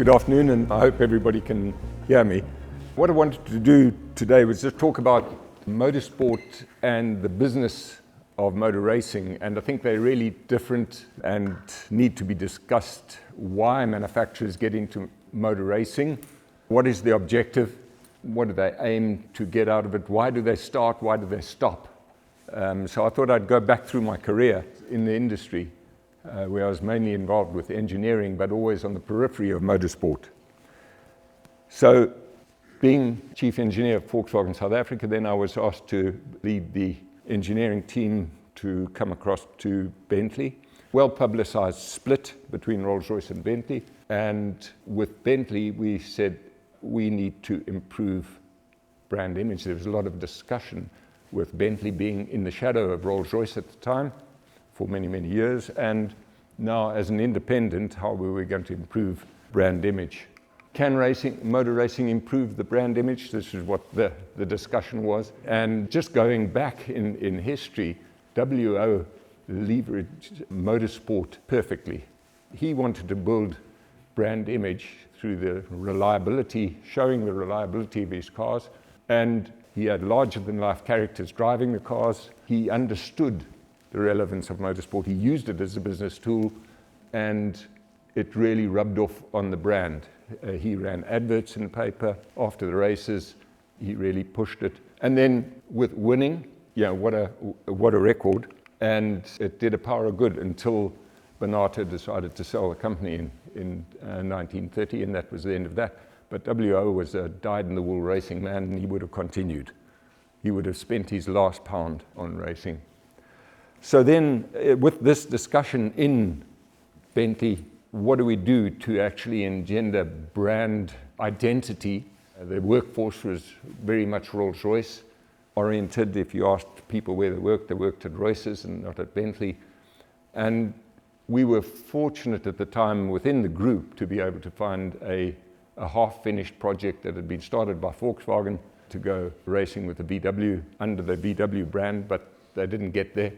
Good afternoon, and I hope everybody can hear me. What I wanted to do today was just talk about motorsport and the business of motor racing, and I think they're really different and need to be discussed. Why manufacturers get into motor racing? What is the objective? What do they aim to get out of it? Why do they start? Why do they stop? So I thought I'd go back through my career in the industry, where I was mainly involved with engineering, but always on the periphery of motorsport. So, being chief engineer of Volkswagen South Africa, then I was asked to lead the engineering team to come across to Bentley. Well-publicized split between Rolls-Royce and Bentley. And with Bentley, we said we need to improve brand image. There was a lot of discussion with Bentley being in the shadow of Rolls-Royce at the time for many, many years, and now as an independent, how we were going to improve brand image. Can motor racing improve the brand image? This is what the discussion was. And just going back in history, WO leveraged motorsport perfectly. He wanted to build brand image through the reliability, showing the reliability of his cars, and he had larger-than-life characters driving the cars. He understood the relevance of motorsport. He used it as a business tool, and it really rubbed off on the brand. He ran adverts in the paper after the races. He really pushed it. And then with winning, what a record. And it did a power of good until Bernardo decided to sell the company in 1930, and that was the end of that. But WO was a dyed-in-the-wool racing man, and he would have continued. He would have spent his last pound on racing. So then, with this discussion in Bentley, what do we do to actually engender brand identity? The workforce was very much Rolls-Royce oriented. If you asked people where they worked at Royce's and not at Bentley. And we were fortunate at the time within the group to be able to find a half-finished project that had been started by Volkswagen to go racing with the VW under the VW brand, but they didn't get there.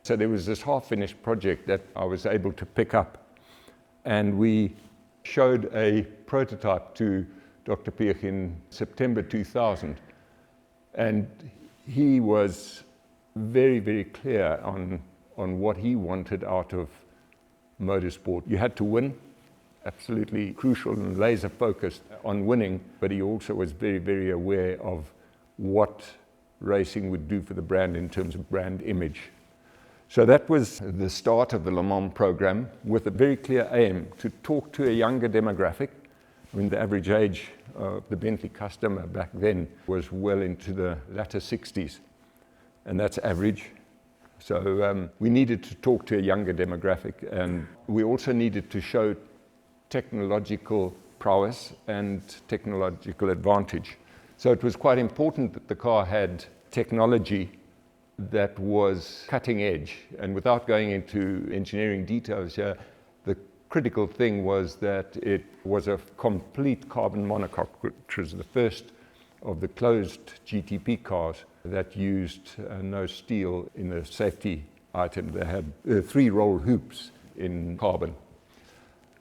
So there was this half-finished project that I was able to pick up, and we showed a prototype to Dr. Piech in September 2000, and he was very, very clear on what he wanted out of motorsport. You had to win, absolutely crucial and laser focused on winning, but he also was very, very aware of what racing would do for the brand in terms of brand image. So that was the start of the Le Mans program, with a very clear aim to talk to a younger demographic. I mean, the average age of the Bentley customer back then was well into the latter 60s, and that's average. So we needed to talk to a younger demographic, and we also needed to show technological prowess and technological advantage. So it was quite important that the car had technology that was cutting edge. And without going into engineering details here, the critical thing was that it was a complete carbon monocoque, which was the first of the closed GTP cars that used no steel in the safety item. They had 3 roll hoops in carbon.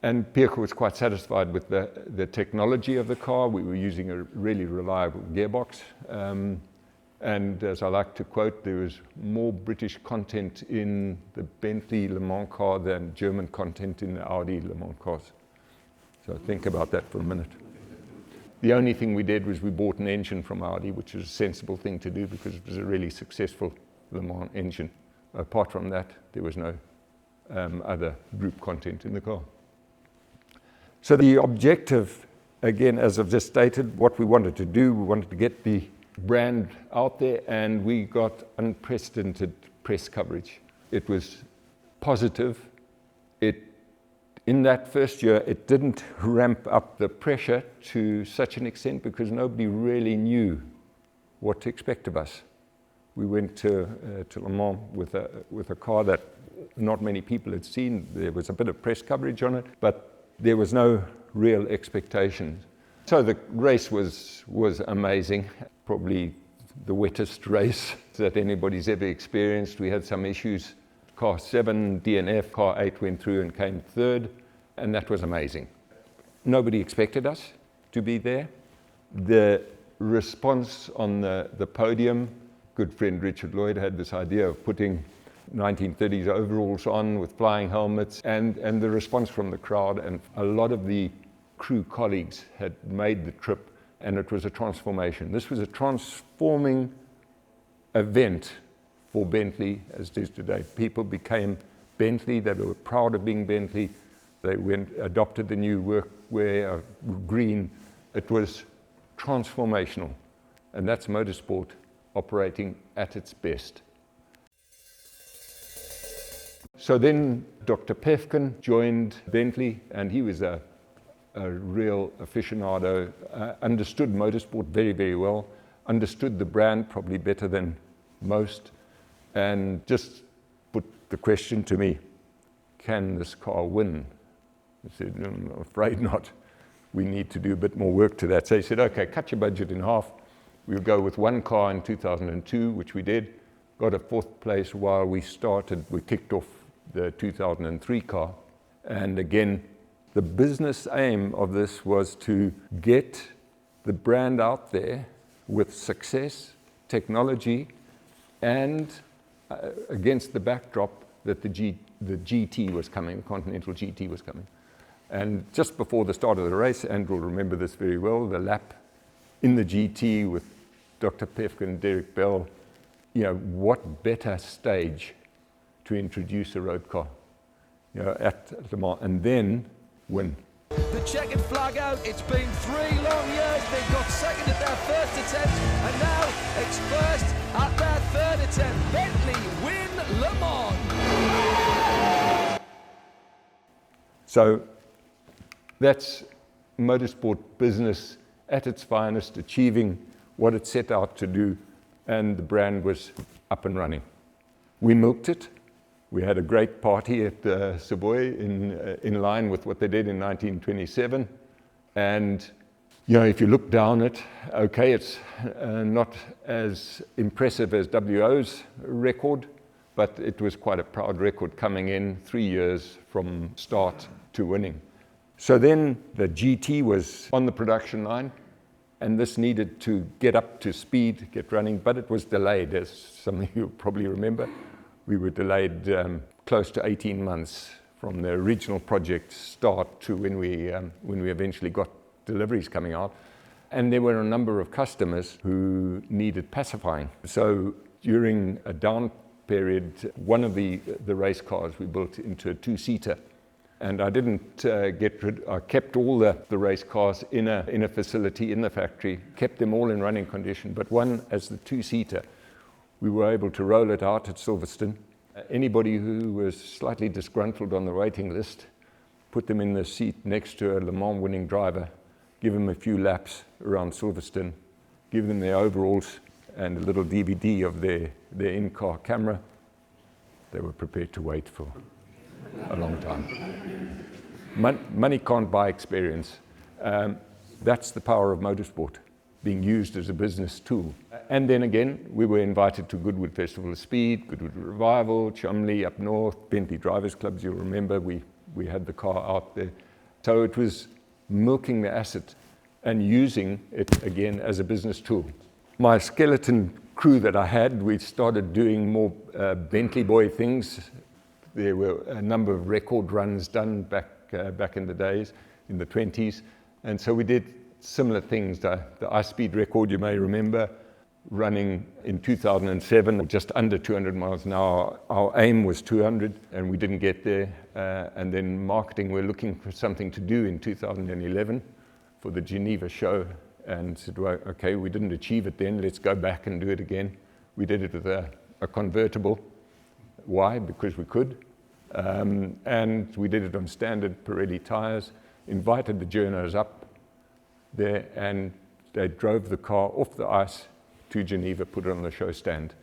And Piech was quite satisfied with the technology of the car. We were using a really reliable gearbox. And as I like to quote, there was more British content in the Bentley Le Mans car than German content in the Audi Le Mans cars. So think about that for a minute. The only thing we did was we bought an engine from Audi, which was a sensible thing to do because it was a really successful Le Mans engine. Apart from that, there was no other group content in the car. So the objective, again, as I've just stated, what we wanted to do, we wanted to get the brand out there, and we got unprecedented press coverage. It was positive. In that first year, it didn't ramp up the pressure to such an extent because nobody really knew what to expect of us. We went to Le Mans with a car that not many people had seen. There was a bit of press coverage on it, but there was no real expectations. So the race was amazing, probably the wettest race that anybody's ever experienced. We had some issues. Car 7 DNF, car 8 went through and came third, and that was amazing. nobody expected us to be there. The response on the podium, good friend Richard Lloyd had this idea of putting 1930s overalls on with flying helmets, and the response from the crowd, and a lot of the crew colleagues had made the trip, and it was a transformation. This was a transforming event for Bentley as it is today. People became Bentley, they were proud of being Bentley, they adopted the new workwear, green. It was transformational, and that's motorsport operating at its best. So then Dr. Pefkin joined Bentley, and he was a real aficionado, understood motorsport very, very well, understood the brand probably better than most, and just put the question to me, can this car win? I said, I'm afraid not. We need to do a bit more work to that. So he said, okay, cut your budget in half. We'll go with one car in 2002, which we did. Got a 4th place while we kicked off the 2003 car. And again, the business aim of this was to get the brand out there with success, technology, and against the backdrop that the GT was coming, the Continental GT was coming. And just before the start of the race, Andrew will remember this very well, the lap in the GT with Dr. Pefkin and Derek Bell, what better stage to introduce a road car, at Le Mans, and then win. The checkered flag out, it's been 3 long years, they got second at their first attempt, and now it's first at their 3rd attempt. Bentley win Le Mans. So that's motorsport business at its finest, achieving what it set out to do, and the brand was up and running. We milked it. We had a great party at Savoy in line with what they did in 1927. And, if you look down it, okay, it's not as impressive as WO's record, but it was quite a proud record coming in 3 years from start to winning. So then the GT was on the production line, and this needed to get up to speed, get running, but it was delayed, as some of you probably remember. We were delayed close to 18 months from the original project start to when we eventually got deliveries coming out. And there were a number of customers who needed pacifying. So during a down period, one of the race cars we built into a 2-seater. And I didn't I kept all the race cars in a facility in the factory, kept them all in running condition, but one as the 2-seater. We were able to roll it out at Silverstone. Anybody who was slightly disgruntled on the waiting list, put them in the seat next to a Le Mans winning driver, give them a few laps around Silverstone, give them their overalls and a little DVD of their in-car camera. They were prepared to wait for a long time. Money can't buy experience. That's the power of motorsport, being used as a business tool. And then again, we were invited to Goodwood Festival of Speed, Goodwood Revival, Chumley up north, Bentley Drivers Clubs, you'll remember, we had the car out there. So it was milking the asset and using it again as a business tool. My skeleton crew that I had, we started doing more Bentley boy things. There were a number of record runs done back in the days, in the 20s. And so we did similar things. The ice-speed record, you may remember, running in 2007, just under 200 miles an hour. Our aim was 200, and we didn't get there. And then marketing, we're looking for something to do in 2011 for the Geneva show. And said, well, okay, we didn't achieve it then, let's go back and do it again. We did it with a convertible. Why? Because we could. And we did it on standard Pirelli tires, invited the journos up there, and they drove the car off the ice to Geneva, put it on the show stand.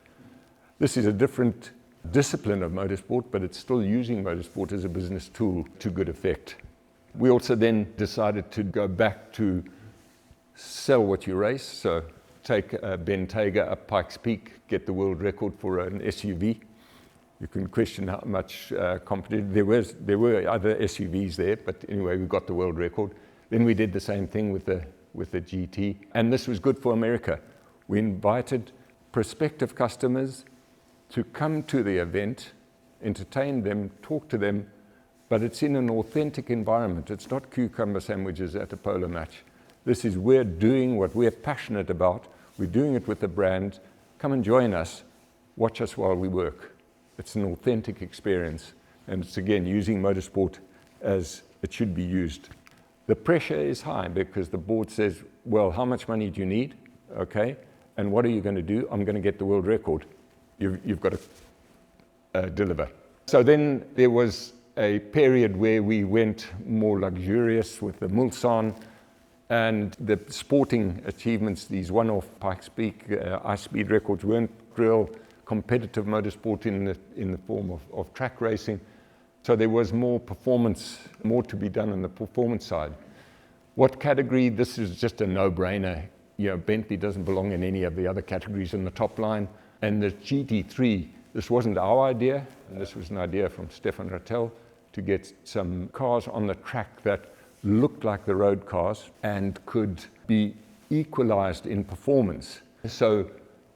This is a different discipline of motorsport, but it's still using motorsport as a business tool to good effect. We also then decided to go back to sell what you race. So take Ben Tager up Pikes Peak, get the world record for an SUV. You can question how much competition. There were other SUVs there, but anyway, we got the world record. Then we did the same thing with the GT, and this was good for America. We invited prospective customers to come to the event, entertain them, talk to them, but it's in an authentic environment. It's not cucumber sandwiches at a polo match. This is, we're doing what we're passionate about. We're doing it with the brand. Come and join us. Watch us while we work. It's an authentic experience. And it's, again, using motorsport as it should be used. The pressure is high because the board says, well, how much money do you need? Okay. And what are you going to do? I'm going to get the world record. You've got to deliver. So then there was a period where we went more luxurious with the Mulsanne and the sporting achievements, these one-off Pikes Peak ice speed records weren't real competitive motorsport in the form of track racing. So there was more performance, more to be done on the performance side. What category? This is just a no-brainer. You know, Bentley doesn't belong in any of the other categories in the top line. And the GT3, this wasn't our idea. This was an idea from Stefan Rattel to get some cars on the track that looked like the road cars and could be equalized in performance. So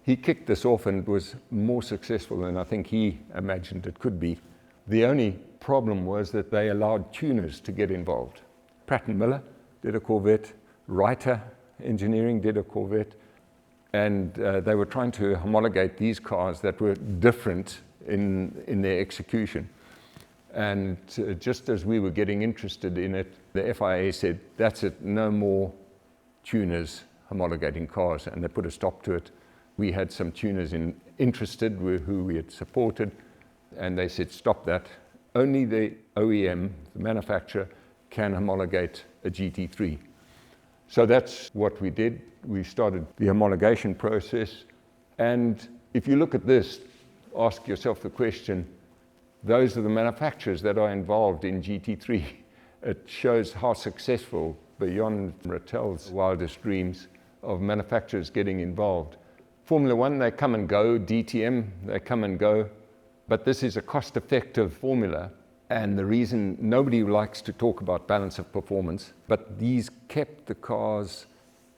he kicked this off and was more successful than I think he imagined it could be. The only problem was that they allowed tuners to get involved. Pratt & Miller did a Corvette, Reiter Engineering did a Corvette, and they were trying to homologate these cars that were different in their execution. And just as we were getting interested in it, the FIA said, that's it, no more tuners homologating cars, and they put a stop to it. We had some tuners interested who we had supported, and they said, stop that. Only the OEM, the manufacturer, can homologate a GT3. So that's what we did. We started the homologation process. And if you look at this, ask yourself the question, those are the manufacturers that are involved in GT3. It shows how successful, beyond Rattel's wildest dreams, of manufacturers getting involved. Formula One, they come and go. DTM, they come and go. But this is a cost-effective formula. And the reason nobody likes to talk about balance of performance, but these kept the cars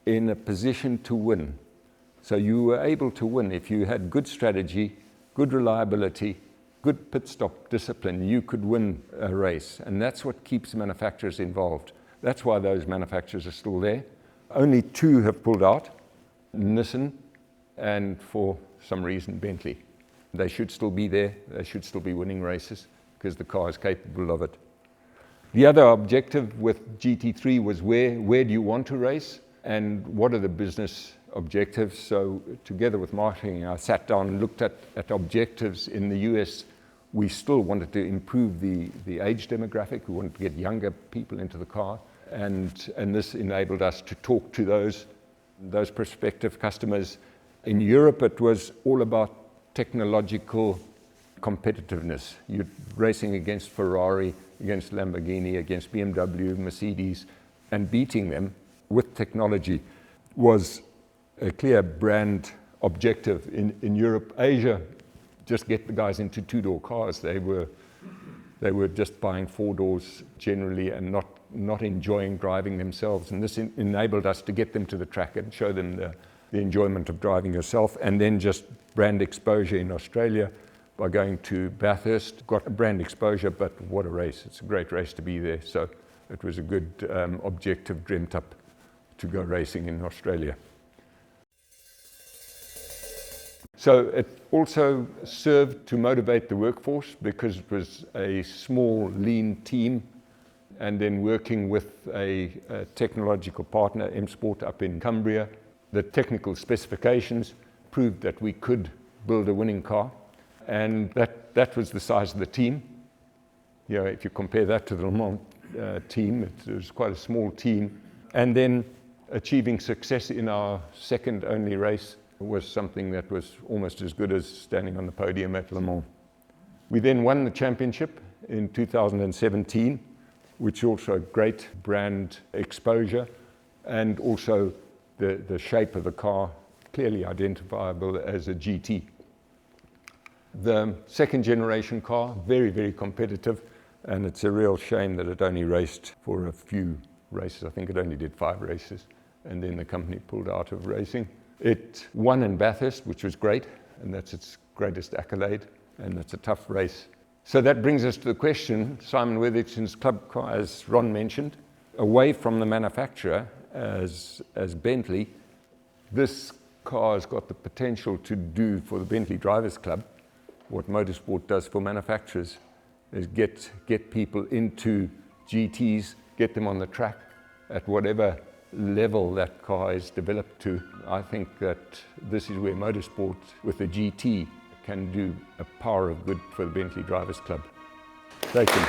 in a position to win. So you were able to win if you had good strategy, good reliability, good pit stop discipline, you could win a race. And that's what keeps manufacturers involved. That's why those manufacturers are still there. Only two have pulled out, Nissan and for some reason Bentley. They should still be there. They should still be winning races because the car is capable of it. The other objective with GT3 was where do you want to race and what are the business objectives. So together with marketing, I sat down and looked at objectives in the US. We still wanted to improve the age demographic. We wanted to get younger people into the car. And this enabled us to talk to those prospective customers. In Europe, it was all about technological competitiveness. You're racing against Ferrari, against Lamborghini, against BMW, Mercedes, and beating them with technology was a clear brand objective in Europe. Asia, just get the guys into two-door cars. They were just buying four doors generally and not enjoying driving themselves. And this enabled us to get them to the track and show them the enjoyment of driving yourself. And then just brand exposure in Australia by going to Bathurst. Got brand exposure, but what a race. It's a great race to be there. So it was a good objective dreamt up to go racing in Australia. So it also served to motivate the workforce because it was a small, lean team, and then working with a technological partner, M Sport, up in Cumbria. The technical specifications proved that we could build a winning car, and that was the size of the team. You know, if you compare that to the Le Mans team, it was quite a small team. And then achieving success in our second only race was something that was almost as good as standing on the podium at Le Mans. We then won the championship in 2017, which also great brand exposure, and also the shape of the car clearly identifiable as a GT. The second generation car, very, very competitive, and it's a real shame that it only raced for a few races. I think it only did 5 races, and then the company pulled out of racing. It won in Bathurst, which was great, and that's its greatest accolade, and it's a tough race. So that brings us to the question, Simon Witherspoon's club car, as Ron mentioned, away from the manufacturer as Bentley, this car has got the potential to do for the Bentley Drivers Club what Motorsport does for manufacturers, is get people into GTs, get them on the track at whatever level that car is developed to. I think that this is where Motorsport with the GT can do a power of good for the Bentley Drivers Club. Thank you.